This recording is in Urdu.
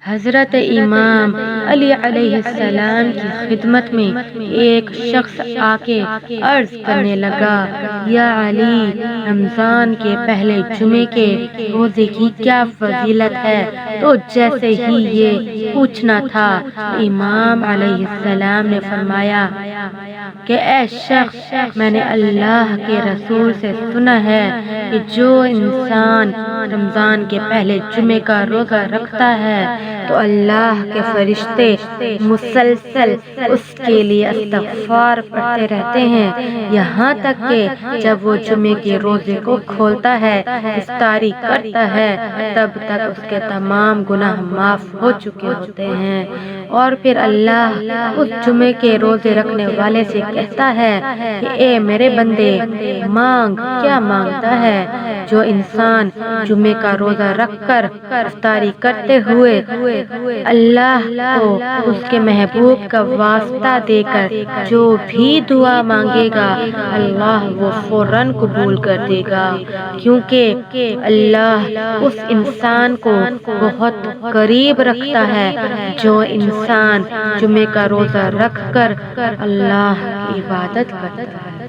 حضرت امام علی علیہ السلام کی خدمت میں ایک شخص آ کے عرض کرنے لگا، یا علی، رمضان کے پہلے جمعے کے روزے کی کیا فضیلت ہے؟ تو جیسے ہی یہ پوچھنا تھا، امام علیہ السلام نے فرمایا کہ اے شخص، میں نے اللہ کے رسول سے سنا ہے کہ جو انسان رمضان کے پہلے جمعے کا روزہ رکھتا ہے تو اللہ کے فرشتے مسلسل اس کے لیے استغفار پڑھتے رہتے ہیں، یہاں تک کہ جب وہ جمعے کے روزے کو کھولتا ہے، افطاری کرتا ہے، تب تک اس کے تمام گناہ معاف ہو چکے ہوتے ہیں۔ اور پھر اللہ اس جمعے کے روزے رکھنے والے سے کہتا ہے کہ اے میرے بندے، مانگ، کیا مانگتا ہے؟ جو انسان جمعے کا روزہ رکھ کر افطاری کرتے ہوئے اللہ کو اس کے محبوب کا واسطہ دے کر جو بھی دعا مانگے گا، اللہ وہ فوراً قبول کر دے گا، کیونکہ اللہ اس انسان کو بہت قریب رکھتا ہے جو انسان جمعے کا روزہ رکھ کر اللہ کی عبادت کرتا ہے۔